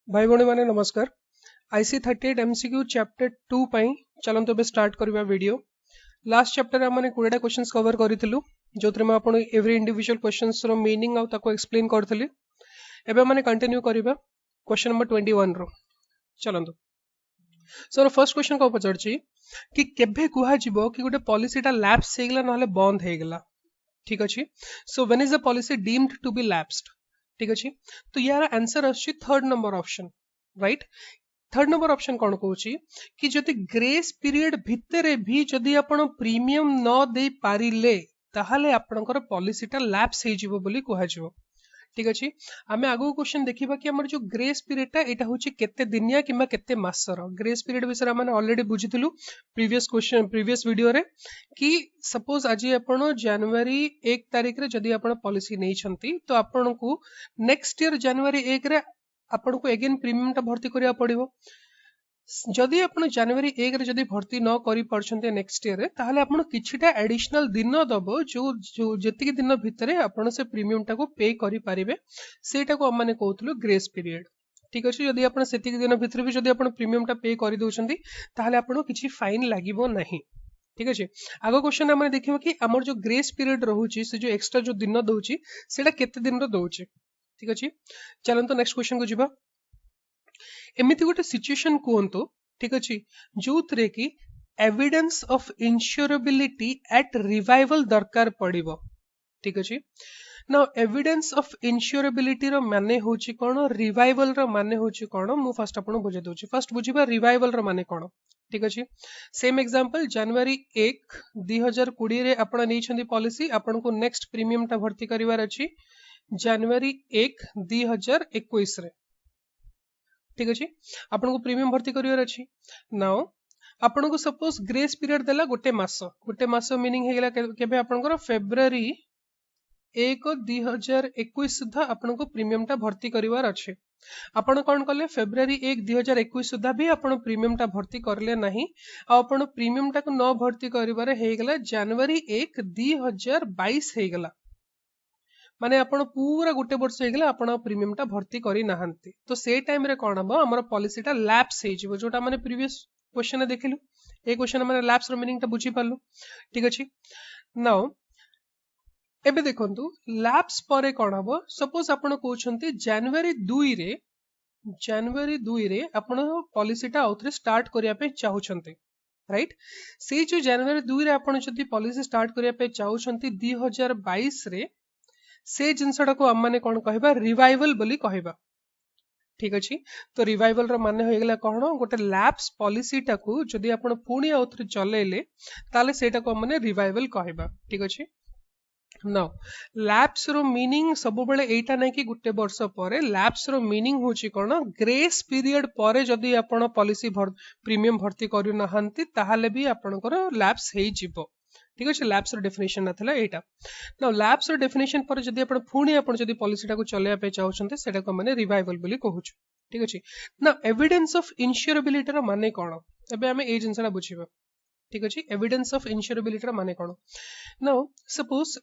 भाई भौणी माने नमस्कार। आईसी 38 एमसीक्यू चैप्टर 2 पई चलंतो बे स्टार्ट करबा वीडियो। लास्ट चैप्टर रे हमने 20 क्वेश्चंस कवर करिथिलु जोतरे में आपण एवरी इंडिविजुअल क्वेश्चंस रो मीनिंग आ ताको एक्सप्लेन करथली। एबे हमने कंटिन्यू करबा क्वेश्चन नंबर 21 रो। चलंतो सो फर्स्ट क्वेश्चन को पचरची कि केबे कुहा जिवो कि गोटे पॉलिसीटा लैप्स हेगला नहले बंद हेगला। ठीक अछि। So when is the policy deemed to be lapsed. ठीक अछि। तो यार आंसर अछि third number option, right. Third number option कौन कहूची कि जदि ग्रेस पीरियड भितरे भी जदि आपण प्रीमियम न दे पारिले ताहाले आपणकर पॉलिसीटा लैप्स हे जिवो बोली कुहा जिवो। ठीक अछि। आमे आगो क्वेश्चन देखिबा कि हमर जो ग्रेस पीरियडटा एटा होची केते दिनिया किबा केते मासर। ग्रेस पीरियड विषय हमने ऑलरेडी बुझिथिलु प्रीवियस क्वेश्चन प्रीवियस वीडियो रे कि सपोज आज आपण जनवरी 1 तारिख रे जदि आपण पॉलिसी नै छंती तो आपण को नेक्स्ट ईयर जनवरी 1 रे आपण को अगेन प्रीमियम टा भर्ती करिया पड़िबो। जदि आपण जनवरी 1 रे जदि भर्ती न करि परछन्ते नेक्स्ट ईयर रे ताहाले आपण किछिटा एडिशनल दिन दबो जो जेतिक दिन भितरे आपण से प्रीमियम टा को पे करि परिबे सेटा को हम माने कहउतलु ग्रेस पीरियड। ठीक अछि। जदि आपण सेतिक दिन भितरे भी जदि आपण प्रीमियम टा पे करि दउछन्ती ताहाले आपण किछि फाइन लागिबो नाही। ठीक अछि। आगो क्वेश्चन हमने देखिबो कि हमर जो ग्रेस पीरियड रहउची से जो एक्स्ट्रा जो दिन दउची सेटा केते दिन रो दउची। ठीक अछि। चलंतो नेक्स्ट क्वेश्चन को जिबा। एमिति गोटे सिचुएशन कहंतु। ठीक अछि। जोथरे कि एविडेंस ऑफ इंश्योरेबिलिटी एट रिवाइवल दरकार पड़िबो। ठीक अछि। नाउ एविडेंस ऑफ इंश्योरेबिलिटी रो माने होची कोन, रिवाइवल रो माने होची कोन, मु फर्स्ट आपन बुझे दोची। फर्स्ट बुझिबा रिवाइवल रो माने कोन। ठीक अछि। सेम एग्जांपल जनवरी 1 2020 रे आपण नै छंदी पॉलिसी, आपण को नेक्स्ट प्रीमियम टा भर्ती करिवार अछि जनवरी 1 2021 रे। ठीक अछि। आपण को प्रीमियम भर्ती करिवार अछि। नाउ आपण को सपोज ग्रेस पीरियड देला गोटे मास मीनिंग हेगला केबे आपनकर फेब्रुअरी 1 2021 सुधा आपण को प्रीमियम टा भर्ती करिवार अछि। आपण कोन कले फेब्रुअरी 1 2021 सुधा भी आपण प्रीमियम टा भर्ती करले नाही आ आपण प्रीमियम टा को न भर्ती करिवारे हेगला जनवरी 1 2022 हेगला। माने आपण पूरा गोटे वर्ष हेगला आपण प्रीमियम टा भर्ती करि नाहंती तो से टाइम रे कोन हबो हमर पॉलिसी टा लैप्स हे जिवो जोटा माने प्रीवियस क्वेश्चन रे देखिलु। ए क्वेश्चन माने लैप्स रो मीनिंग टा बुझी पालु। ठीक अछि। नाउ एबे देखंतु लैप्स परे कोन हबो सपोज आपण कहउछंती जनवरी 2 रे आपण पॉलिसी टा आउथरे स्टार्ट करिया पे चाहुछंती, राइट। से जो जनवरी 2 रे आपण जदी पॉलिसी स्टार्ट करिया पे चाहुछंती 2022 रे से जिनसटा को हम माने कोन कहबा रिवाइवल बोली कहबा। ठीक अछि। तो रिवाइवल रो माने होइगला कोन गोटे लैप्स पॉलिसी टा को जदी आपण पुणी आउथरे चलेले ताले सेटा को हम माने रिवाइवल कहबा। ठीक अछि। नाउ लैप्स रो मीनिंग सब बेले एटा नै कि गुटे वर्ष परे लैप्स रो मीनिंग होची कोन ग्रेस पीरियड परे जदी आपण पॉलिसी प्रीमियम भर्ती करू नाहंती ताहाले भी आपणकर लैप्स हेई जिवो। ठीक अछि। लैप्स रो डेफिनेशन नथला एटा। नाउ लैप्स रो डेफिनेशन पर जदी आपण पुणी आपण जदी पॉलिसी टा को चलेया पे चाहउछन्ते सेटा को माने रिवाइवल बोली कहउछु। ठीक अछि। ना एविडेंस ऑफ इंश्योरेबिलिटी रो माने कोन एबे हमें ए जिनसला बुझिबा। ठीक अछि। एविडेंस ऑफ इंश्योरेबिलिटी रो माने कोन। नाउ सपोज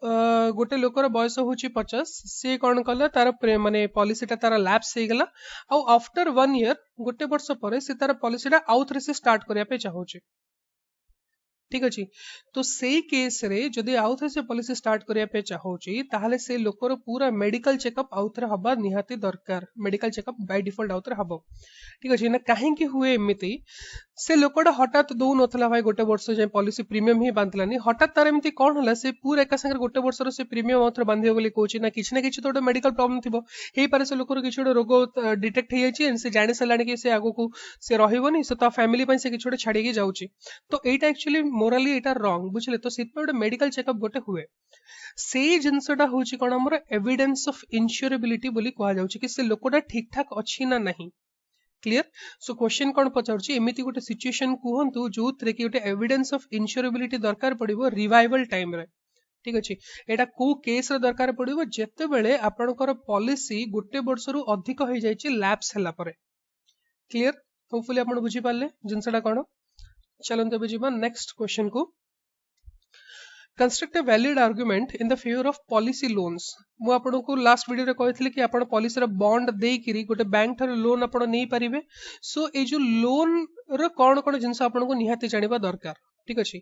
गोटे लोकर बयस होची 50 से कोन कला तार माने पॉलिसी टा तार लैप्स हे गेला आ आफ्टर 1 ईयर गोटे वर्ष परे से तार पॉलिसी टा आउथरे से स्टार्ट करिया पे चाहउची। ठीक अछि। तो से केस रे जदी आउथरे से पॉलिसी स्टार्ट करिया पे चाहउची ताहाले से लोकर पूरा मेडिकल चेकअप आउथरे हबा निहाती दरकार। मेडिकल चेकअप बाय डिफॉल्ट आउथरे हबो। ठीक अछि। ना काहे कि हुए एमिति से लोकटा हठात दउ नथला भाई गोटे वर्ष जे पॉलिसी प्रीमियम ही बांधलानी हठात तार एमिति कोन होला से पूरा एका संगे गोटे वर्ष रो से प्रीमियम आउथरे बांधियो बोली कहउची ना किछि तो मेडिकल प्रॉब्लम थिबो हेई पारे से लोकर किछि रोग डिटेक्ट हे जायछि से जानि सलानी कि से आगो को से रहिबोनी से ता फैमिली पय से किछि छाडी के जाउची। तो एटा एक्चुअली मोराली एटा रॉन्ग बुझले। तो सित पे मेडिकल चेकअप गोटे हुए से जिनसटा होची कोन हमर एविडेंस ऑफ इंश्योरेबिलिटी बोली कहा जाउची कि से लोकटा ठीक ठाक अछि ना नहीं। क्लियर। सो क्वेश्चन कोन पचारची एमिति गोटे सिचुएशन कुहंतु जोथरे कि गोटे एविडेंस ऑफ इंश्योरेबिलिटी दरकार पड़िबो रिवाइवल टाइम रे। ठीक अछि। एटा को केस रे दरकार पड़िबो जेते बेले आपनकर पॉलिसी गोटे वर्ष रु अधिक होई जायछि लैप्स हला परे। क्लियर। होपफुली आपण बुझी पाले जिनसटा कोन। चलंते बे जीवन नेक्स्ट क्वेश्चन को। Construct a valid argument in the favour of policy loans मु आपको लास्ट वीडियो रे कहथिले कि आपण पॉलिसी रो बॉन्ड देकिरी गोटे बैंक ठार लोन आपण नहीं पारिबे सो ए जो लोन रो कौन कौन जिनस आपको निहाती जानिबा दरकार ठीक अच्छे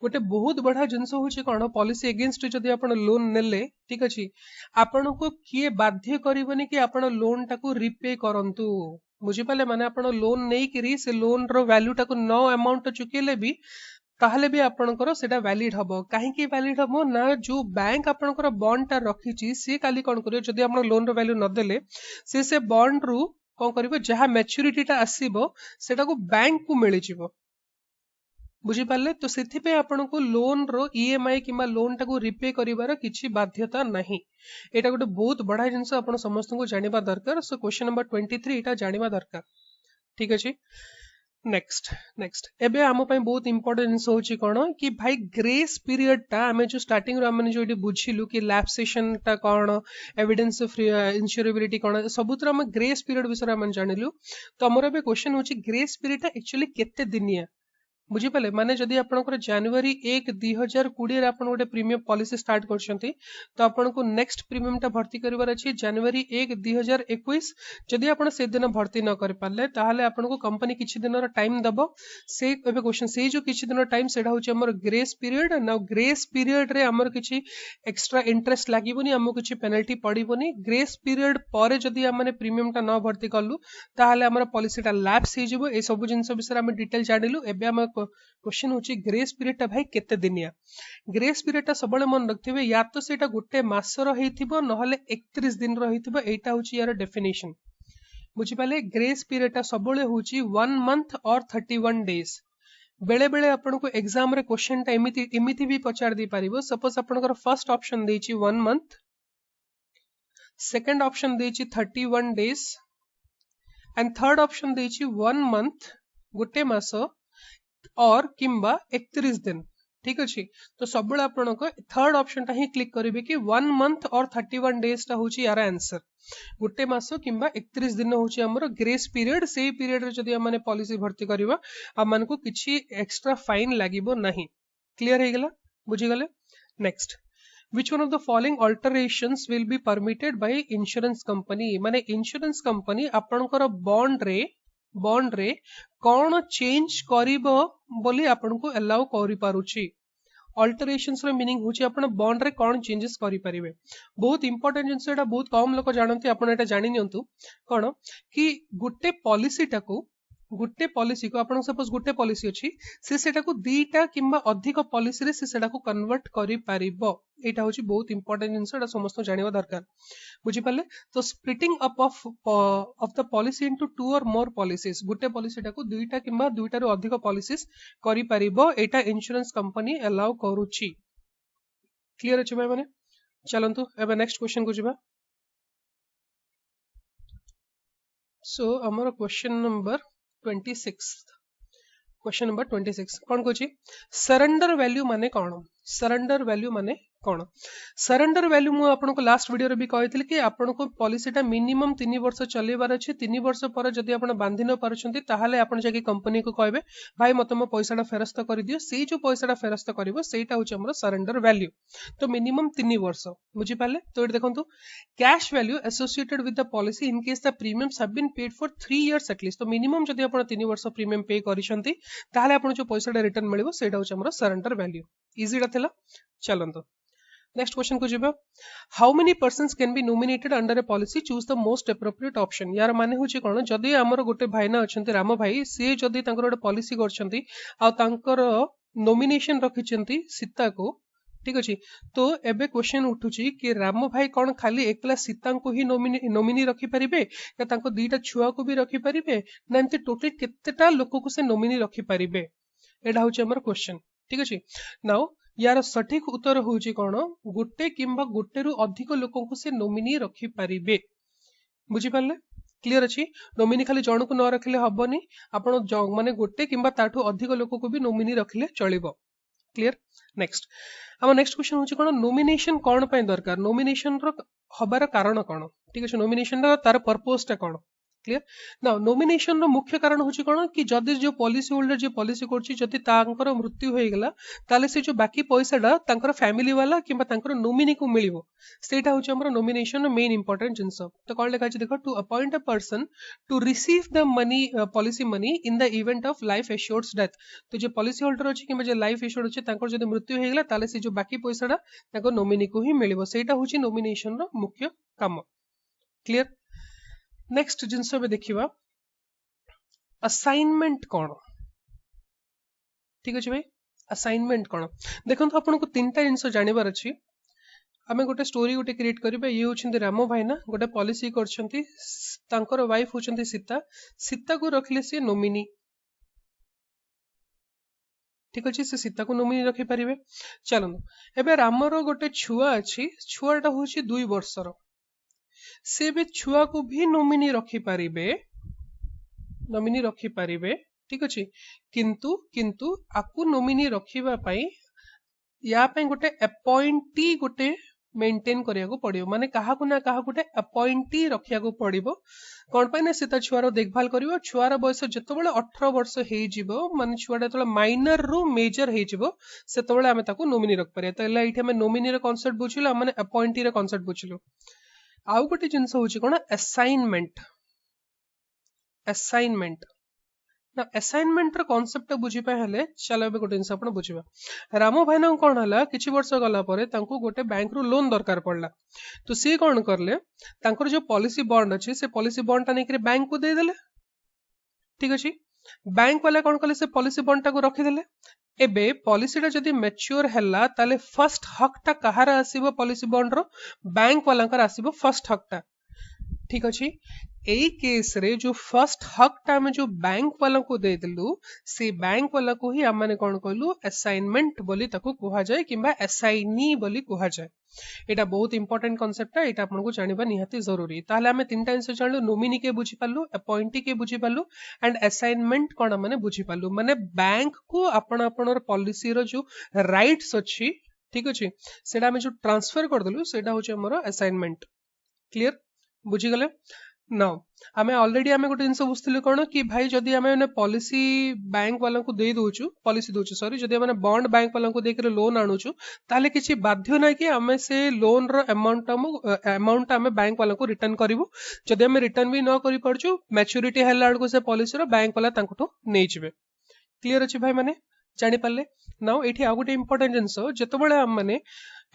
गोटे बहुत बढ़िया जिनस हूँ कौन पॉलिसी एगेन्स्ट जदि आप लोन नेले ठीक अच्छे आपण को किए बाध्य करबनी कि आपण लोन टाको रिपे करंतु बुझिपाले माने आपण लोन नहीं करी से लोन रो वैल्यू टाको न अमाउंट चुकेले भी ताहले भी आपणकर सेटा वैलिड हबो काहेकि वैलिड हबो ना जो बैंक आपणकर बॉन्ड टा रखिछि से काली कोन करियो जदि आपण लोन रो वैल्यू न देले से बॉन्ड रु कोन करिवो जहा मैच्योरिटी टा आसीबो सेटा को बैंक को मिलि जिवो बुझिपारे तो से आपको लोन रो ईएमआई किंबा लोन टाको रिपे करिवार किछि बाध्यता नहीं एटा गोटे बहुत बड़ा जिनस आपण समस्त को जानिबा दरकार सो क्वेश्चन नंबर 23 एटा जानिबा दरकार ठीक अछि नेक्स्ट नेक्स्ट एबे आम पई बहुत इंपोर्टेंट जिनस होची कोन कि भाई ग्रेस पीरियड टा हमें जो स्टार्टिंग रो हमने जो बुझिलु कि लैप्सेशन टा कोन एविडेंस ऑफ इंश्योरेबिलिटी कोन सबुतर हम ग्रेस पीरियड विषय हम जानिलु तो हमर एबे क्वेश्चन होची ग्रेस पीरियड टा एक्चुअली केते दिनिया बुझिपाले माने जदि आपनकर जनवरी 1 2020 रे आपन गोटे प्रीमियम पॉलिसी स्टार्ट करछंती तो आपनको नेक्स्ट प्रीमियम टा भर्ती करिवार अछि जनवरी 1 2021 जदि आपन से दिन भर्ती न कर पाले ताहाले आपनको कंपनी किछि दिन रो टाइम दबो से एबे क्वेश्चन से जो किछि दिन टाइम सेडा होछि हमर ग्रेस पीरियड ना ग्रेस पीरियड रे हमर किछि एक्स्ट्रा इंटरेस्ट लागिबोनी हमको किछि पेनल्टी पडिबोनी ग्रेस पीरियड परे जदि हमने प्रीमियम टा न भर्ती करलु ताहाले हमर पॉलिसी टा लैप्स हे जिवो ए सब जिंस विषय हम डिटेल जानिलु एबे हम क्वेश्चन होची ग्रेस पीरियड टा भाई केते दिनिया ग्रेस पीरियड टा सबले मन रखथिबे या तो सेटा गोटे मास रो हेतिबो नहले 31 दिन रो हेतिबो एटा होची यार डेफिनेशन बुझि पाले ग्रेस पीरियड टा सबले होची 1 मंथ और 31 डेज बेले बेले आपन को एग्जाम रे क्वेश्चन टा इमिति भी पचार दी पारिबो सपोज आपनकर फर्स्ट ऑप्शन देची 1 मंथ सेकंड ऑप्शन देची 31 डेज एंड थर्ड ऑप्शन देची 1 मंथ गोटे मास और किंबा 31 दिन ठीक अच्छे तो सब आपन को थर्ड ऑप्शन टा ही क्लिक करेंगे कि 1 मंथ और 31 डेज टा होची यार आंसर गोटे मास किंबा 31 दिन होची हमर ग्रेस पीरियड से पीरियड रे जदी हमने पॉलिसी भर्ती करबा हमन को किछि एक्स्ट्रा फाइन लागिबो नहीं क्लियर हे गेला बुझी गले next which one of the following alterations will be permitted by insurance company माने इंश्योरेंस कंपनी आपनकर बॉन्ड रे कौन चेंज करिबो बोली आपन को अलाउ करि पारुची अल्टरेशंस रो मीनिंग होची आपण बॉन्ड रे कौन चेंजेस करि परिबे बहुत इंपोर्टेंट जिंस एटा बहुत कम लोक जानନ୍ତି आपण एटा जानि नियंतु कोन कि गुटे पॉलिसी को आपण सपोज गुटे पॉलिसी अछि से सेटा को दीटा किंबा अधिक पॉलिसी रे से सेटा को कन्वर्ट करि पारिबो एटा होची बहुत इंपोर्टेंट जिंस एटा समस्त जानिबा दरकार बुझि पाले तो splitting up of the policy into 2 और मोर पॉलिसीज गुटे पॉलिसी टाको दुईटा किंबा दुईटा रो अधिक पॉलिसीज करि पारिबो एटा इंश्योरेंस कंपनी अलाउ करूची क्लियर अछि भाई माने चलंतु एबे नेक्स्ट क्वेश्चन को जिबा सो हमर क्वेश्चन नंबर 26 क्वेश्चन नंबर 26 कौन कोची सरेंडर वैल्यू माने कौन सरेंडर वैल्यू माने कौन सरेंडर वैल्यू मु आपन को लास्ट वीडियो रे भी कहइथिल कि आपन को पॉलिसी टा मिनिमम 3 वर्ष चलेबार अछि 3 वर्ष पर जदी आपन बांधि न पारछंती ताहाले आपन जाके कंपनी को कहबे भाई मते मो पैसा टा फेरस्त कर दियो सेई जो पैसा टा फेरस्त करिवो सेटा होची हमर सरेंडर वैल्यू तो मिनिमम 3 वर्ष बुझि पाले तो एट देखंतु cash value associated with the policy in case the premiums have been paid for 3 years at least तो मिनिमम जदी आपन 3 वर्ष प्रीमियम पे करिसंती ताहाले आपन जो पैसा टा रिटर्न मिलिवो सेटा होची हमर सरेंडर वैल्यू इजी टा थिला चलंतो नेक्स्ट क्वेश्चन को जिबा how many persons can be nominated under A policy choose the most appropriate option यार माने होची कोन जदी हमर गोटे भाईना अछंती राम भाई से जदी तांकर गोटे पॉलिसी करछंती आ तांकर नॉमिनेशन रखिछंती सीता को ठीक अछि तो एबे क्वेश्चन उठुची कि राम भाई कोन खाली एकला सीता को ही नॉमिनी रखि परिबे या तांको दीटा छुआ को भी रखि परिबे ना एंते टोटल केतेटा लोक को से नॉमिनी रखि परिबे एडा होची हमर क्वेश्चन ठीक अछि नाउ यार सठिक उत्तर होची कोन गुटे किंबा गुटे रु अधिक लोकों को से नॉमिनी रखि परिबे बुझि पाले क्लियर अछि नॉमिनी खाली जण को न रखले हबनी आपण माने गुटे किंबा ताठू अधिक लोकों को भी नॉमिनी रखले चलिबो क्लियर नेक्स्ट हम नेक्स्ट क्वेश्चन होची कोन नॉमिनेशन कोन पय दरकार नॉमिनेशन रो हबार कारण कोन ठीक अछि नॉमिनेशन रो तार पर्पस ता कोन क्लियर ना नॉमिनेशन रो मुख्य कारण होची कोन कि जदि जो पॉलिसी होल्डर जे पॉलिसी करची जदि तांकर मृत्यु होई गेला ताले से जो बाकी पैसाडा तांकर फैमिली वाला किंबा तांकर नॉमिनी को मिलिवो सेटा होची हमर नॉमिनेशन रो मेन इंपोर्टेंट जिंस तो कोन लेखा छी देखो to appoint a person to receive the money policy money in the event of life assured's death तो जे पॉलिसी होल्डर अछि किंबा जे लाइफ एश्योर्ड अछि तांकर जदि मृत्यु होई गेला ताले से जो बाकी पैसाडा तांकर नॉमिनी को ही मिलिवो सेटा होची नॉमिनेशन रो मुख्य काम क्लियर नेक्स्ट जिनस में देखिबा असाइनमेंट कौन ठीक अच्छे भाई असाइनमेंट कौन देखो आपको तीनटा जिनस जानवर अच्छी आम गोटे स्टोरी गोटे क्रिएट करिबा ये होछन्ती राम भाईना गोटे पॉलिसी करछन्ती तांकर वाइफ होछन्ती सीता सीता को रखले से नोमिनी ठीक अच्छे से सीता को नोमिनी रखी पारिबे चलनु एबे रामर गोटे छुआ अच्छी छुआटा होछि 2 वर्षर से भी छुआ को भी नोमिनी रखी पारिबे ठीक अच्छे किंतु किंतु आपको नोमिनी रखिबा पाई या पे गोटे अपॉइंटी गोटे मेंटेन करिया को पड़ियो माने काहा को ना काहा गोटे अपॉइंटी रखिया को पड़िबो कोन पाई ना सीता छुआर देखभाल करियो छुआर बयस जतबेले 18 वर्ष हेई जिवो माने छुआटा जतबेले माइनर रु मेजर हेई जिवो सेतबेले हमें ताको नोमिनी रख परिया तो एला इठे हमें नोमिनी रे कांसेप्ट बुझिलो माने अपॉइंटी रे कांसेप्ट बुझिलो आउ गोटे जिनस होची कोन असाइनमेंट असाइनमेंट ना असाइनमेंट रो कांसेप्ट बुझी पाए हेले चलो बे गोटे जिनस आपण बुझिबा राम भाईना कोन हला किछि वर्ष गला परे तांको गोटे बैंक रो लोन दरकार पड़ला तो सी कोन करले तांकर जो पॉलिसी बॉन्ड अछि से पॉलिसी बॉन्ड ता नेकरे बैंक को दे देले ठीक अछि बैंक वाला कोन करले से पॉलिसी बॉन्ड ता को रखि देले एबे पॉलिसीटा जदि मैच्योर हैला ताले फर्स्ट हकटा कहार आसीबो पॉलिसी बॉन्ड रो बैंक वालांकर आसीबो फर्स्ट हकटा ठीक अछि एई केस रे जो फर्स्ट हकटा में जो बैंक वाला को दे देलु से बैंक वाला को ही हमने कोन कहलु असाइनमेंट बोली ताको कुहा जाय किबा असाइनी बोली कुहा जाय एटा बहुत इंपोर्टेंट कांसेप्ट है एटा आपन को जानिबा निहाती जरूरी ताले हमें तीनटा आंसर जानलु नोमिनी के बुझी पालु अपॉइंटी के बुझी पालु एंड असाइनमेंट कोन माने बुझी पालु माने बैंक को आपण आपनर पॉलिसी रो जो राइट्स अछि ठीक अछि सेटा हमें जो ट्रांसफर कर देलु सेटा होचे हमर असाइनमेंट क्लियर बुझी गले नाउ आमे ऑलरेडी आमे गोटे जिनस बुझथिलु कोन कि भाई जदि आमे ने पॉलिसी बैंक वाला को दे दोछु पॉलिसी दोछु सॉरी जदि आमे बॉन्ड बैंक वाला को देकर लोन आणुछु ताले किछि बाध्य ना कि आमे से लोन रो अमाउंट आमे बैंक वाला को रिटर्न करिवु जदि आमे रिटर्न भी न करि परछु मैच्योरिटी हैला को से पॉलिसी रो बैंक वाला तांकटो नै जिवे क्लियर अछि भाई माने जानि पाले नाउ एठी आ गोटे इंपोर्टेंट जिनस जतबेले हम माने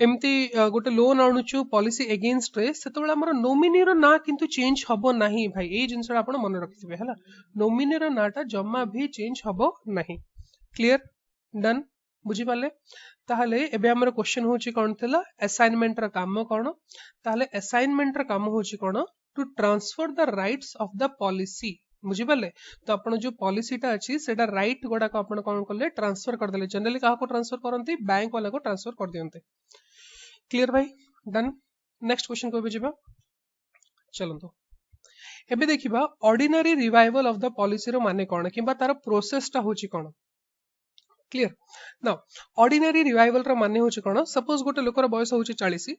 एमती गोटे लोन आणुछु पॉलिसी अगेंस्ट रे सेतबेले हमर नोमिनी रो ना किंतु चेंज हबो नाही भाई ए जिनसडा आपण मन रखिबे हला नोमिनी रो नाटा जम्मा भी चेंज हबो नाही क्लियर डन बुझी पाले ताहले एबे हमर क्वेश्चन होची कोन थला असाइनमेंट रो काम कोन ताहले असाइनमेंट रो काम होची कोन to transfer the rights of the policy बुझी पाले तो आपण जो पॉलिसीटा अछि सेटा राइट गोडा को आपण कोन करले ट्रांसफर कर देले जनरली काहा को ट्रांसफर करंती बैंक वाला को ट्रांसफर कर दियंते क्लियर भाई डन नेक्स्ट क्वेश्चन को बुझिबा चलंतो एबे देखिबा ordinary revival of the policy रो माने कोन किबा तार प्रोसेस टा होची कोन क्लियर नाउ ऑर्डिनरी रिवाइवल रो माने होची कोन सपोज गोटे लोकर बयस होची 40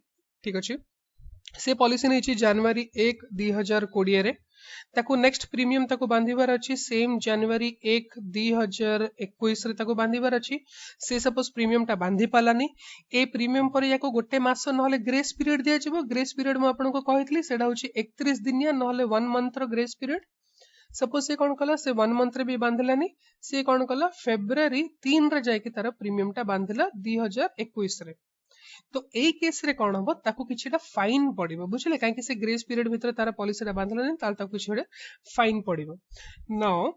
ठीक अछि से पॉलिसी नै छि जनवरी 1 2020 रे ताको नेक्स्ट प्रीमियम ताको बांधीबार अछि सेम जनवरी 1 2021 रे ताको बांधीबार अछि से सपोज प्रीमियम ता बांधी पालानी ए प्रीमियम पर याको गोटे मास नहले ग्रेस पीरियड दिया जिवो ग्रेस पीरियड म आपन को कहितली सेडा होछि 31 दिनिया नहले 1 मंथ रो ग्रेस पीरियड सपोज से कोन कला से 1 मंथ रे भी बांधलानी से कोन कला फेब्रुअरी 3 रे जाय कि तार प्रीमियम ता बांधला 2021 रे तो ए केस रे कोन हबो ताको किछिटा फाइन पडिबो बुझले काहे कि से ग्रेस पीरियड भीतर तारा पॉलिसी रा बांधलानी ताल ताको किछिटा फाइन पडिबो नाउ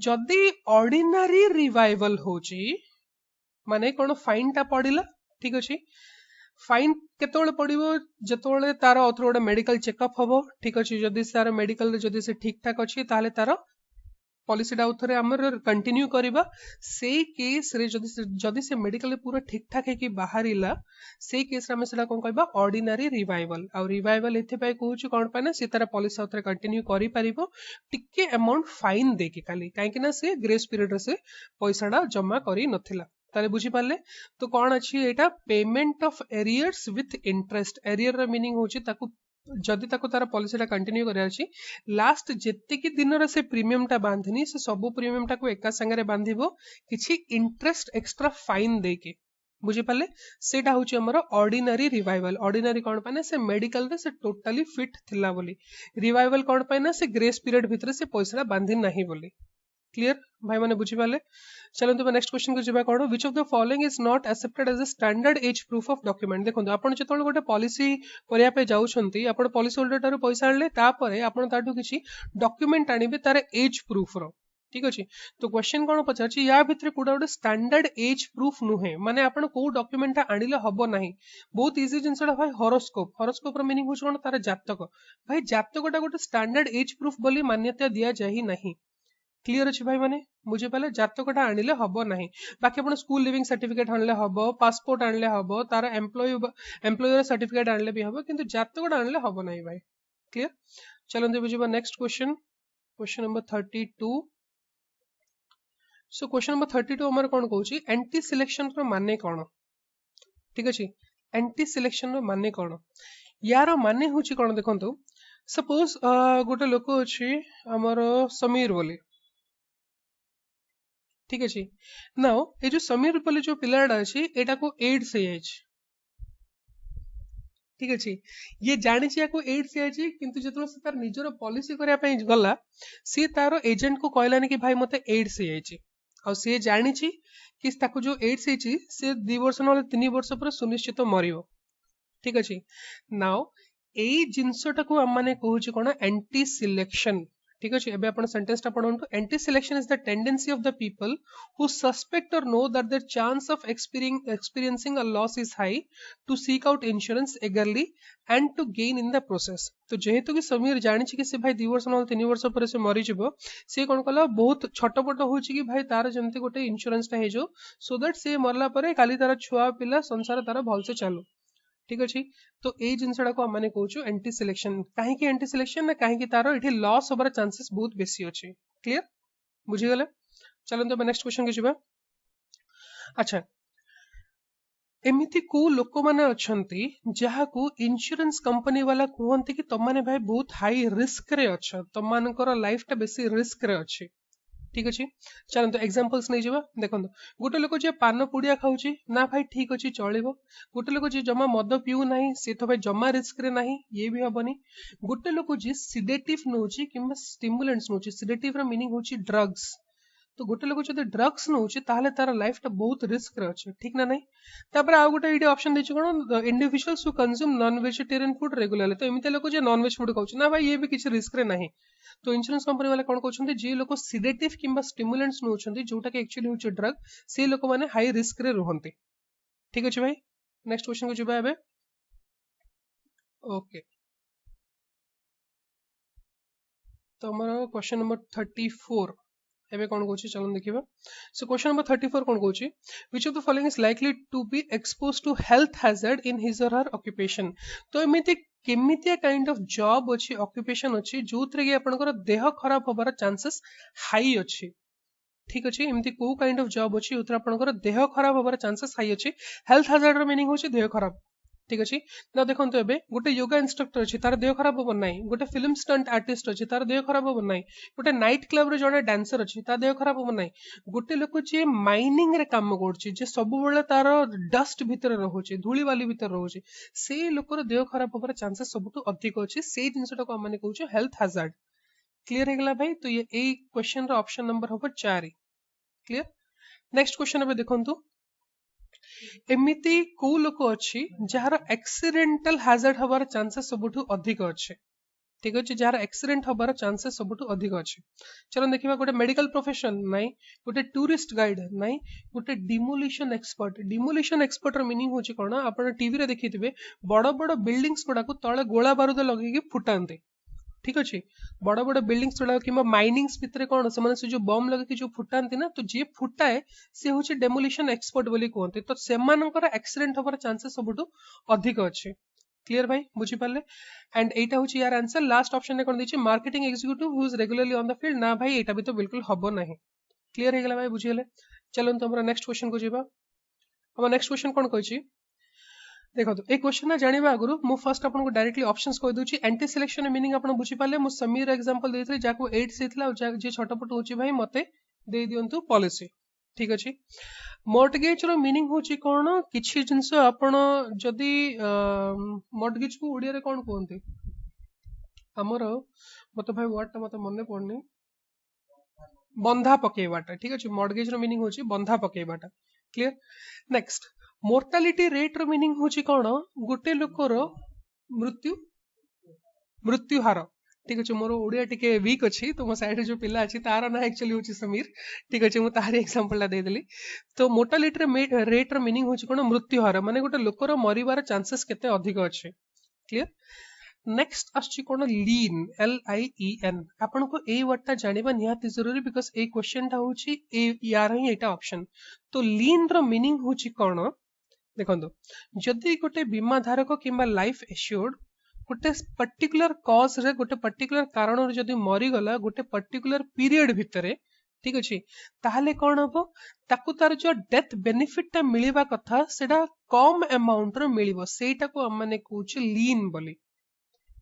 जदी ऑर्डिनरी रिवाइवल होची माने कोन फाइन ता पडिला ठीक अछि फाइन केतोळे पडिबो जतोळे तारा अथरोडा मेडिकल चेकअप हबो ठीक अछि जदी सारा मेडिकल रे जदी से ठीक ठाक अछि ताले तारा पॉलिसी टा उथरे हमर कंटिन्यू करिबा से केस रे जदी से मेडिकल पूरा ठीक ठाक है कि बाहरिला से केस रे हम सेला कोन कहबा ऑर्डिनरी रिवाइवल आ रिवाइवल एथे पाई कहूछु कोन पाए ना से तारा पॉलिसी उथरे कंटिन्यू करि परिबो टिके अमाउंट फाइन दे के खाली काहे कि ना से ग्रेस पीरियड रे से पैसाडा जमा करि नथिला ताले बुझी पाले तो कोन अछि एटा payment of arrears with interest arrear रे मीनिंग होछि ताकू जदि ताको तार पॉलिसी कंटिन्यू करार अछि लास्ट जेतिकी दिन रे से प्रीमियम टा बांधनी से सब प्रीमियम टा को एका संगे बांधिबो किछि इंटरेस्ट एक्स्ट्रा फाइन देके बुझी पाले सेटा होची हमर ऑर्डिनरी रिवाइवल ऑर्डिनरी कोन पाने से मेडिकल रे से टोटली फिट थिला बोली रिवाइवल कोन पाने से ग्रेस पीरियड भितर से पैसा बांधि नाही बोली क्लियर भाई माने बुझी पाले चलंतु नेक्स्ट क्वेश्चन को जिबा कोन which of the following is not accepted as a standard age proof of document देखो आपण जेतोल गोटे पॉलिसी करिया पे जाउछंती आपण पॉलिसी होल्डर तारो पैसा आनले तापरे आपण ताटू किछि डॉक्यूमेंट आनिबे तार एज प्रूफ रो ठीक अछि तो क्वेश्चन कोन पचारछि या भितर कोडा गोटे स्टैंडर्ड एज प्रूफ नुहे माने आपण को डॉक्यूमेंट आनिले हबो नाही बहुत इजी जिंसडा भाई हॉरोस्कोप रो मीनिंग होछ कोन तार जातक भाई जातकटा गोटे स्टैंडर्ड एज प्रूफ बोली मान्यता दिया जाहि नाही क्लियर अछि भाई माने बुझे पाले जातकटा आनिले हबो नाही बाकी आपण स्कूल लिविंग सर्टिफिकेट आनले हबो पासपोर्ट आनले हबो तार एम्प्लॉयर सर्टिफिकेट आनले भी हबो किंतु जातकटा आनले हबो नाही भाई क्लियर चलंतु बुझिबा next question number 32 so question number 32 हमर कोन कहूची एंटी सिलेक्शन रो माने कोन ठीक अछि एंटी सिलेक्शन रो माने कोन यार माने होची कोन देखंतु सपोज गोटे लोक अछि हमर समीर बोली ठीक अछि नाउ ए जो समीर बोली जो पिलाडा अछि एटा को एड्स हे अछि ठीक अछि ये जानि छिया को एड्स हे अछि किंतु जतरो से तार निजरो पॉलिसी करिया पई गला सी तारो एजेंट को कहलानी कि भाई मते एड्स हे अछि आ सी जानि छि कि ताको जो एड्स हे अछि से 2 वर्ष न 3 वर्ष पर सुनिश्चित मरियो ठीक अछि नाउ एई जिंसटा को हम माने कहूची कोन एंटी सिलेक्शन ठीक अछि एबे अपन सेंटेंस टा पढंतु anti selection is the tendency of the people who suspect or know that their chance of experiencing a loss is high to seek out insurance eagerly and to gain in the process तो जेहेतु कि समीर जानि छि कि से भाई 2 वर्ष न 3 वर्ष पर से मरि जिवो से कोन कला बहुत छटपट होची कि भाई तार जेमति गोटे इंश्योरेंस टा हे जो सो दैट से मरला परे काली तार छुआ पिला संसार तार भल से चालू ठीक अछि तो ए जिंसडा को माने कहूछु एंटी सिलेक्शन काहे कि एंटी सिलेक्शन ना काहे कि तारो एठी लॉस होबार चांसेस बहुत बेसी अछि क्लियर बुझि गेले चलन तो नेक्स्ट क्वेश्चन के जिबा अच्छा एमिति को लोक माने अछंती जहा को इंश्योरेंस कंपनी वाला कहंती कि तम माने भाई बहुत हाई रिस्क रे अछ तम मानकर लाइफ टा बेसी रिस्क रे अछि ठीक अछि चलंतु एग्जांपल्स नै जिबा देखंतु गोटे लोक जे पान पुडिया खाउची ना भाई ठीक अछि चलिबो गोटे लोक जे जमा मद पिउ नाही से तो भाई जमा रिस्क रे नाही ये भी हबनी गोटे लोक जे सिडेटिव नोची किंबा स्टिमुलेंट्स नोची सिडेटिव रा मीनिंग होची ड्रग्स तो गोटे लोक जदि ड्रग्स नोची ताहले तार लाइफ टा बहुत रिस्क रे अछि ठीक ना नाही तापर आ गोटे इडी ऑप्शन देछि कोन individuals who consume non vegetarian food regularly तो एमिते लोक जे नॉन वेज फूड खाउची ना भाई ये भी किछ रिस्क रे नाही तो इंश्योरेंस कंपनी वाले कोन कहउछन्ते जे लोक सिडेटिव किंबा स्टिमुलेंट्स नोछन्ते जोटा के एक्चुअली होची ड्रग से लोक माने हाई रिस्क रे रहंते ठीक अछि भाई नेक्स्ट क्वेश्चन को जिबा एबे ओके तो हमर क्वेश्चन नंबर 34 एबे कोन कहउछि चलन देखिबा सो क्वेश्चन नंबर 34 कोन कहउछि which of the following is likely to be exposed to health hazard in his or her occupation तो एमिति केमितिया काइंड ऑफ जॉब अछि ऑक्युपेशन अछि जोथरे कि आपनकर देह खराब होबार चांसेस हाई अछि ठीक अछि एमिति को काइंड ऑफ जॉब अछि जोथरे आपनकर देह खराब होबार चांसेस हाई अछि हेल्थ हैजर्ड रो मीनिंग होछि देह खराब ठीक अछि ना देखंतु एबे गोटे योगा इंस्ट्रक्टर अछि तार देह खराब होबो नाही गोटे फिल्म स्टंट आर्टिस्ट अछि तार देह खराब होबो नाही गोटे नाइट क्लब रे जने डांसर अछि तार देह खराब होबो नाही गोटे लोक जे माइनिंग रे काम करछि जे सब बेले तार डस्ट भीतर रहउछि धूली वाली भीतर रहउछि से लोकर देह खराब होबार चांसेस सबटु अधिक अछि से जिंसटा को माने कहउछि हेल्थ हैजर्ड क्लियर हे गेला भाई तो ये ए क्वेश्चन रो ऑप्शन नंबर होबो 4 क्लियर नेक्स्ट क्वेश्चन अब देखंतु एमिति को लोक अछि जहार एक्सीडेंटल हैजर्ड हबार चांसेस सबटु अधिक अछि ठीक अछि जहार एक्सीडेंट हबार चांसेस सबटु अधिक अछि चलो देखिबा गोटे मेडिकल प्रोफेशन नाही गोटे टूरिस्ट गाइड नाही गोटे डिमोलिशन एक्सपर्ट रो मीनिंग होछि कोन आपण टीवी रे देखिथिबे बड़ बड़ बिल्डिंग्स गुडा को तळे गोला बारूद लगेकी फुटांते ठीक अछि बड़ बड़ बिल्डिंग्स गुडा किबा माइनिंग्स भितरे कोन से माने से जो बम लगेकी जो फुटांती ना तो जे फुटाए से होछि डेमोलिशन एक्सपर्ट बोली कहते तो सेमानकर एक्सीडेंट होबार चांसेस सबटु अधिक अछि क्लियर भाई बुझी पाले एंड एटा होछि यार आंसर लास्ट ऑप्शन ने कोन दिछि marketing executive who is regularly on the field ना भाई एटा भी तो बिल्कुल हबो नाही क्लियर हे गेला भाई बुझी गेले चलो तो हमरा नेक्स्ट क्वेश्चन को जेबा हम नेक्स्ट क्वेश्चन कोन कहछि देखो ए क्वेश्चन जानिबा आगु मु फर्स्ट आपन को डायरेक्टली ऑप्शंस कह दूची एंटी सिलेक्शन मीनिंग आपन बुझी पाले मु समीर एग्जांपल देथि जाको 8 सेथला जे छटपट होची भाई मते दे दियंतु पॉलिसी ठीक अछि मॉर्टगेज रो मीनिंग होची कोन किछि जिंस आपन जदी मॉर्टगेज को ओडिया रे कोन कोनते हमर मते भाई वर्ड ता मते मने पड़नी बंधा पकेवाटा ठीक अछि मॉर्टगेज रो मीनिंग होची बंधा पकेवाटा क्लियर नेक्स्ट मोर्टालिटी रेट रो मीनिंग होची कोन गोटे लोकर मृत्यु मृत्यु हार ठीक अछि मोर ओडिया टिके वीक अछि तो मो साइड जो पिला अछि तार ना एक्चुअली होची समीर ठीक अछि मो तार एग्जांपल ला दे देली तो मोर्टालिटी रेट रो मीनिंग होची कोन मृत्यु हार माने गोटे लोकर मरिवार चांसेस केते अधिक अछि क्लियर नेक्स्ट आछि कोन लीन LIEN आपन को ए वर्डटा जानिबा निहाती जरूरी बिकॉज़ ए क्वेश्चन टा होची ए यार ही एटा ऑप्शन तो लीन रो मीनिंग होची कोन देखंतो जदी गोटे बीमा धारक किंबा लाइफ एश्योर्ड गोटे पर्टिकुलर कॉज रे गोटे पर्टिकुलर कारण रे जदी मरि गला गोटे पर्टिकुलर पीरियड भितरे ठीक अछि ताहले कोन हबो ताकू तार जो डेथ बेनिफिट ता मिलिबा कथा सेडा कम अमाउंट रे मिलिबो सेटा को हम माने कहूछ लीन बोली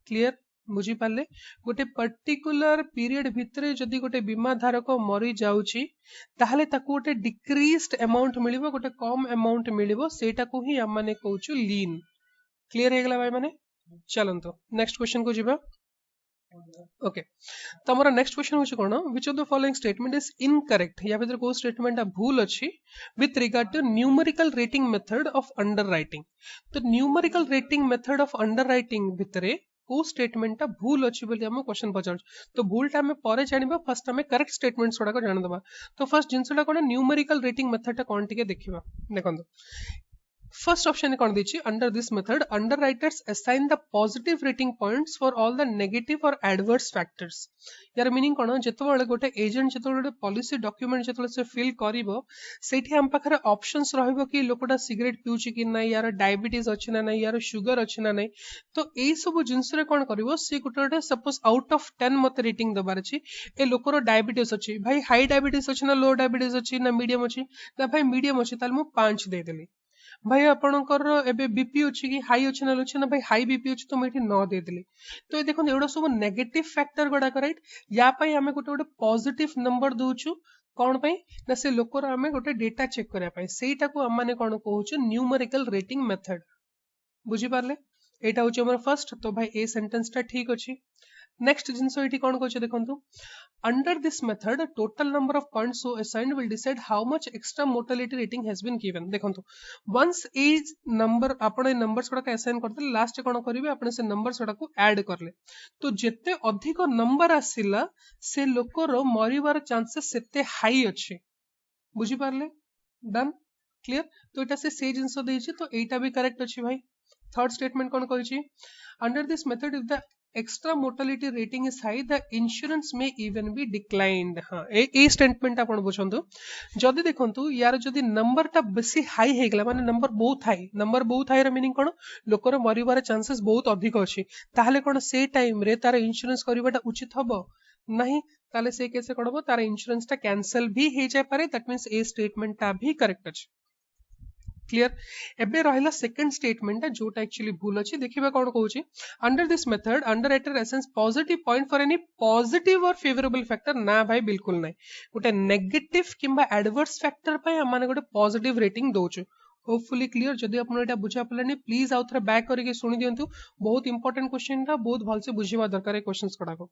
क्लियर बुझी पाले गोटे पर्टिकुलर पीरियड भितरे जदी गोटे बीमा धारक मरि जाउची ताहले ताकू गोटे डिक्रीज्ड अमाउंट मिलिबो गोटे कम अमाउंट मिलिबो सेटा को ही हम माने कहूछु लीन क्लियर हे गेला भाई माने चलंतो नेक्स्ट क्वेश्चन को जिबा ओके तो हमारा नेक्स्ट क्वेश्चन होची कोन which of the following statement is incorrect या भीतर को स्टेटमेंट भूल अछि with regard to numerical rating method of underwriting तो numerical rating method of underwriting भितरे को स्टेटमेंट भूल अछि बोली हम क्वेश्चन पचार तो भूलटा हमें परे जानिबा फर्स्ट हमें करेक्ट स्टेटमेंट्स गुडा को जान दबा तो फर्स्ट जिंसटा कोन न्यूमेरिकल रेटिंग मेथड टा कोन टिके देखिबा देखंतो फर्स्ट ऑप्शन कौन दीची under this method underwriters assign the positive rating points for all the negative or adverse factors यार मीनिंग कोन जेतबेले गोटे एजेंट जेतबेले पॉलिसी डॉक्यूमेंट जेतबेले से फिल करिवो सेठी हम पाखरे ऑप्शंस रहइबो कि लोकटा सिगरेट पिउची कि नै यार डायबिटीज अछि ना नै यार शुगर अछि ना नै तो एई सब जिंस रे कोन करिवो से गोटे सपोज आउट ऑफ 10 मते रेटिंग दबार अछि ए लोकर डायबिटीज अछि भाई हाई डायबिटीज अछि ना लो डायबिटीज अछि ना मीडियम अछि ना भाई मीडियम अछि ताल मु 5 दे देली भाई आपणकर एबे बीपी अछि कि हाई अछि ना लो अछि ना भाई हाई बीपी अछि तो मेठी 9 दे देली तो ये देखो एडा सब नेगेटिव फैक्टर गुडा राइट या पई हमें गोटे पॉजिटिव नंबर दोछु कोन पई ना से लोकर हमें गोटे डेटा चेक करिया पई सेटा को हम माने कोन कहूछु न्यूमेरिकल रेटिंग मेथड बुझी पारले एटा होची हमर फर्स्ट तो भाई ए सेंटेंस टा ठीक अछि नेक्स्ट जिंसो एठी कोन कहूछु देखंतु under this method total number of points so assigned will decide how much extra mortality rating has been given देखंतु once is number आपण नंबर्स गुडा असाइन करते लास्ट कोन करिवे आपण से नंबर्स गुडा को ऐड करले तो जेते अधिक नंबर आसिला से लोकर मरिवार चांसेस सेते हाई अछि बुझी पारले डन क्लियर तो एटा से जिंसो देछि तो एटा भी करेक्ट अछि भाई थर्ड स्टेटमेंट कोन कहछि under this method if the extra mortality rating is high the insurance may even be declined हां ए स्टेटमेंट आपण बुझंतु जदी देखंतु यार जदी नंबर ता बेसी हाई हे गेला माने नंबर बहुत हाई र मीनिंग कोन लोकर मरिवार चांसेस बहुत अधिक अछि ताहले कोन से टाइम रे तार इंश्योरेंस करबाटा उचित हबो नहीं ताले से कैसे करबो तार इंश्योरेंस टा कैंसिल भी हे जाय पारे दैट मींस ए स्टेटमेंट ता भी करेक्ट अछि क्लियर एबे रहला सेकंड स्टेटमेंट जोटा एक्चुअली भूल अछि देखिबा कोन कहूची अंडर दिस मेथड अंडरराइटर असेंस positive point for any positive और फेवरेबल फैक्टर ना भाई बिल्कुल नै गोटे नेगेटिव किंबा एडवर्स फैक्टर पय हम माने गोटे पॉजिटिव रेटिंग दोछु होपफुली क्लियर जदी आपन एटा बुझा पलानी प्लीज आउ थरा बैक करके सुनि दियंतु बहुत इंपोर्टेंट क्वेश्चन रा बहुत भलसे बुझिबा दरकार है क्वेश्चंस कड़ा को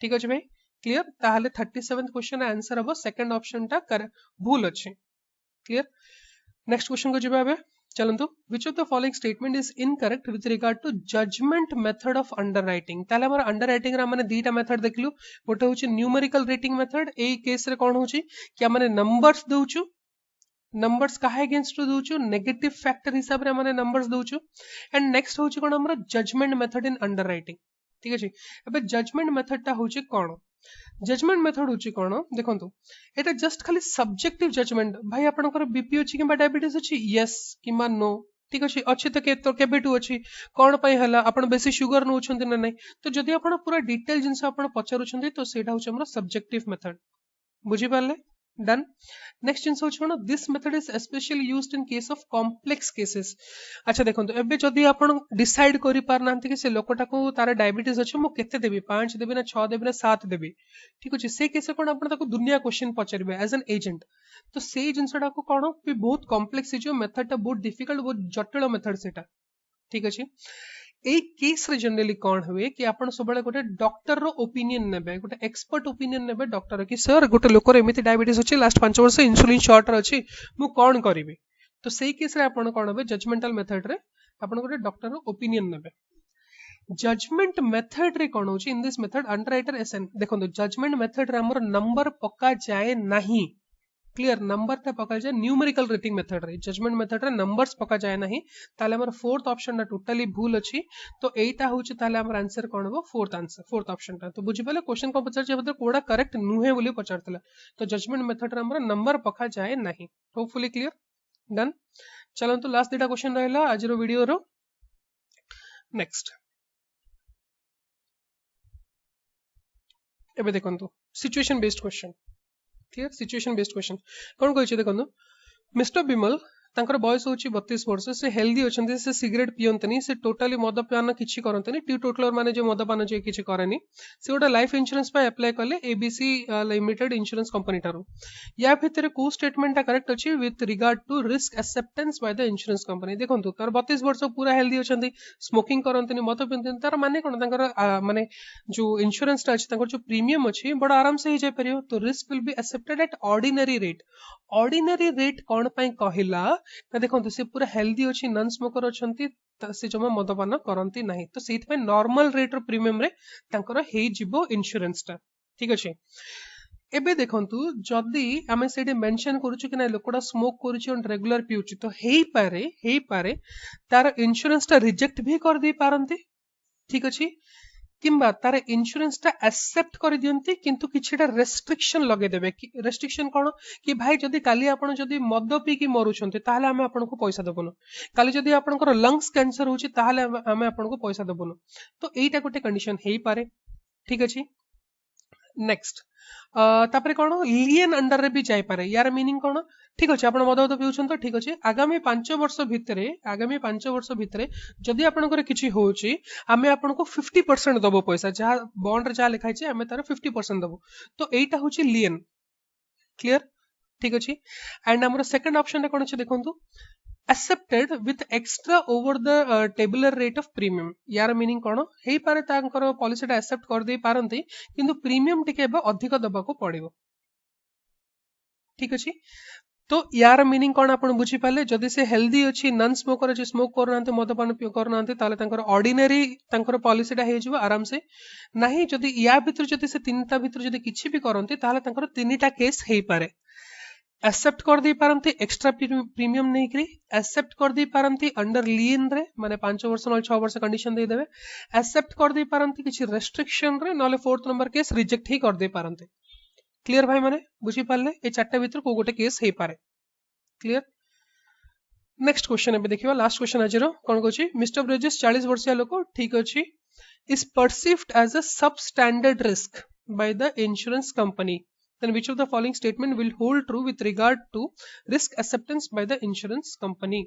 ठीक अछि भाई क्लियर ताहले 37th क्वेश्चन आंसर हबो सेकंड ऑप्शन टा कर भूल अछि क्लियर नेक्स्ट क्वेश्चन को जिबा बे चलंतु which of the following statement is incorrect with regard to judgement method of underwriting ताले हमर अंडरराइटिंग रा माने दीटा मेथड देखलु गोटे होची न्यूमेरिकल रेटिंग मेथड ए केस रे कोन होची कि माने नंबर्स दोछु नंबर्स काहे अगेंस्ट दोछु नेगेटिव फैक्टर हिसाब रे माने नंबर्स दोछु एंड नेक्स्ट होची कोन हमर जजमेंट मेथड इन अंडरराइटिंग ठीक अछि एबे जजमेंट मेथड ता होची कोन जजमेंट मेथड होची कोन देखंतु एटा जस्ट खाली सब्जेक्टिव जजमेंट भाई आपनकर बीपी अछि किबा डायबिटीज अछि यस किबा नो ठीक अछि अछि तो केबेटू अछि कोन पय हला आपन बेसी शुगर नो छथि ना नै तो जदी आपन पूरा डिटेल जिंस आपन पचारु छथि तो सेटा होची हमर सब्जेक्टिव मेथड बुझी पाले डन नेक्स्ट जिन कौन this method is specially used in case of complex cases अच्छा देखो एबे जदि आपण डिसाइड करि पार नांती कि से लोकटा को तार डायबिटीज अछि मु केते देबी 5 देबी ना 6 देबी ना 7 देबी ठीक अछि से केसे कोन आपण ताको दुनिया क्वेश्चन पचारिबे एज एन एजेंट तो से जिनसटा को कोन भी बहुत कॉम्प्लेक्स जो मेथड टा बहुत डिफिकल्ट बहुत जटिल मेथड सेटा ठीक अछि ए केस रे जनरली कौन हुए कि आपण सबले गोटे डॉक्टर रो ओपिनियन नेबे गोटे एक्सपर्ट ओपिनियन नेबे डॉक्टर कि सर गोटे लोकर एमिति डायबिटीज अछि लास्ट 5 वर्ष इंसुलिन शॉर्ट रे अछि मु कोन करिवि तो सेही केस रे आपण कोन होबे जजमेंटल मेथड रे आपण गोटे डॉक्टर रो ओपिनियन नेबे जजमेंट मेथड रे कोन होछि इन दिस मेथड अंडरराइटर एसएन देखो जजमेंट मेथड रे हमर नंबर पक्का जाए नहीं क्लियर नंबर ता पका जाए न्यूमेरिकल रेटिंग मेथड रे जजमेंट मेथड रे नंबर्स पका जाए नहीं ताले हमर फोर्थ ऑप्शन ना टोटली भूल अछि तो एटा होछि ताले हमर आंसर कोन हो फोर्थ ऑप्शन ता तो बुझि पले क्वेश्चन को पचार जे बदर कोडा करेक्ट नुहे बोली पचारतला तो जजमेंट मेथड रे हमर नंबर पका जाए नहीं होपफुली क्लियर डन चलो तो लास्ट डेटा क्वेश्चन रहला आज रो वीडियो रो नेक्स्ट एबे देखंतु situation based question clear situation based question कौन कहिছে देखंतु मिस्टर बिमल तांकर बयस होची 32 वर्ष से हेल्दी अछंती से सिगरेट पियंतनी से टोटली मदपान किछि करंतनी टीटोटलर माने जो मदपान जे किछि करनी से गोटा लाइफ इंश्योरेंस पे अप्लाई करले एबीसी लिमिटेड इंश्योरेंस कंपनी टारो या भितर को स्टेटमेंट ता करेक्ट अछि with regard to risk acceptance by the insurance company देखंतु तार 32 वर्ष पूरा हेल्दी अछंती स्मोकिंग करंतनी मद पियंतनी तार माने कोन तांकर माने जो इंश्योरेंस ता अछि तांकर जो प्रीमियम अछि बड़ा आराम से ही जाय परियो तो risk will be accepted at ordinary rate कोन पई कहिला देखो से पूरा हेल्दी अच्छी नॉन स्मोकर अच्छी से जमा मदपान करती नहीं तो से नॉर्मल रेट प्रीमियम रे तांकर हे जिवो इंश्योरेंस टा ठीक अच्छे एबे देखंतु जदी आमे सेडी मेंशन करूछु कि ना लोकड़ा स्मोक करूछु और रेगुलर पिउछु तो हेई पारे तार इंश्योरेंस टा रिजेक्ट भी कर दे पारंती ठीक अछि किंबा तार इंश्योरेंस टा एक्सेप्ट कर दियंती किंतु किछिटा रेस्ट्रिक्शन लगे देबे कि रेस्ट्रिक्शन कोन कि भाई जदी काली आपण जदी मद पी की मरुछंती ताहाले हमें आपण को पैसा देबोनो काली जदी आपनकर लंग्स कैंसर होची ताहाले हमें आपण को पैसा देबोनो तो एटा गोटे कंडीशन हेई पारे ठीक अछि नेक्स्ट तापरे कोन लियन अंडर रे भी जाय पारे यार मीनिंग कोन ठीक अछि आपण मद पिउछन तो ठीक अछि आगामी 5 वर्ष भितरे जदी आपनकर किछि होची आमे आपण को 50% दबो पैसा जहा बॉन्ड रे जहा लिखाइ छै आमे तार 50% दबो तो एटा होची लियन क्लियर ठीक अछि एंड हमर सेकंड ऑप्शन रे कोन छै देखंतु accepted with extra over the tabular rate of premium यार मीनिंग कोन हेई पारे तांकर पॉलिसी टा एक्सेप्ट कर दे पारंती किंतु प्रीमियम टिके बे अधिक दबा को पड़िबो ठीक अछि तो यार मीनिंग कोन आपण बुझी पाले जदी से हेल्दी अछि नॉन स्मोकर अछि स्मोक करनांते मदपान पियो करनांते ताले तांकर ऑर्डिनरी तांकर पॉलिसी टा हे जिवो आराम से नाही जदी या भितर जदी से तीनटा भितर जदी किछि भी करंती ताले तांकर तीनटा केस हेई पारे एक्सेप्ट कर दे पारंती एक्स्ट्रा प्रीमियम नहीं करी एक्सेप्ट कर दे पारंती अंडर लियन रे माने 5 वर्ष न 6 वर्ष कंडीशन दे देबे एक्सेप्ट कर दे पारंती किछि रेस्ट्रिक्शन रे नले फोर्थ नंबर केस रिजेक्ट ही कर दे पारंती क्लियर भाई माने बुझी पाले ए चारटा भीतर को गोटे केस हे पारे क्लियर नेक्स्ट क्वेश्चन एबे देखिबा लास्ट क्वेश्चन आजरो कोन कहछि मिस्टर ब्रेजेस 40 वर्षीय लोक ठीक अछि is perceived as a substandard risk by the insurance company then which of the following statement will hold true with regard to risk acceptance by the insurance company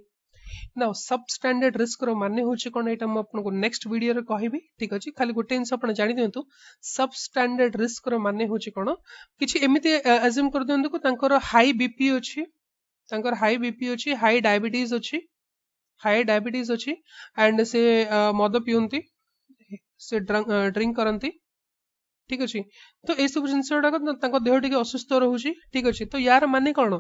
now substandard risk रो माने होछि कोन एटा हम आपन को next video रे कहिबी ठीक अछि खाली गोटे इंस आपन जानि दियंतु सबस्टैंडर्ड रिस्क रो माने होछि कोन किछि एमिति अज्यूम कर दियंतु को तांकर हाई बीपी अछि हाई डायबिटीज अछि एंड से मद पियंती से ड्रिंक करंती ठीक अछि तो ए सब जिंसडा देह टिके असुस्थ रहउछि ठीक अछि तो यार माने कोन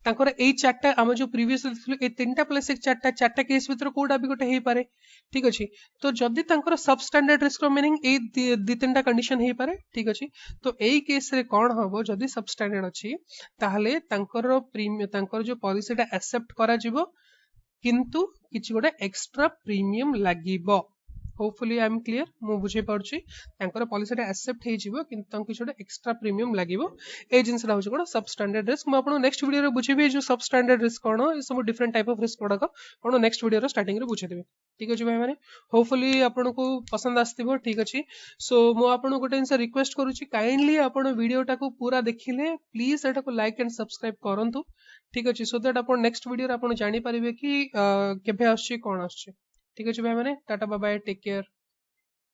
तांकर ए चारटा हम जो प्रीवियस ए तीनटा प्लस एक चारटा केस भीतर कोडा भी गोटे हे पारे ठीक अछि तो जदी तांकर सब स्टैंडर्ड रिस्क मीनिंग ए दि तीनटा कंडीशन हे पारे ठीक अछि तो एई केस रे कोन हबो जदी सब स्टैंडर्ड अछि ताहले तांकर प्रीमियम तांकर जो पॉलिसीटा एक्सेप्ट करा जिवो किंतु किछि गोटे एक्स्ट्रा प्रीमियम लागिबो होपफुली आई एम क्लियर मु बुझे पार्ची तांकर पॉलिसीटा एक्सेप्ट हे जिवो किंतु तांको किछोटा एक्स्ट्रा प्रीमियम लागिवो ए जिंसरा होची कोन सब स्टैंडर्ड रिस्क मु आपन नेक्स्ट वीडियो रे बुझेबी जो सब स्टैंडर्ड रिस्क कोन ए सब डिफरेंट टाइप ऑफ रिस्क गुडा कोन नेक्स्ट वीडियो रे स्टार्टिंग रे बुझे देबे ठीक अछि भाई माने होपफुली आपन को पसंद आस्तिबो ठीक अछि सो मु आपन गोटे इनसे रिक्वेस्ट करूची काइंडली आपन वीडियो टा को पूरा देखिले प्लीज एटा को लाइक एंड सब्सक्राइब करंतु ठीक अछि सो दैट आपन नेक्स्ट वीडियो रे आपन जानि परिबे कि केबे आछी कोन आछी ठीक अछि भाई माने tata bye bye take care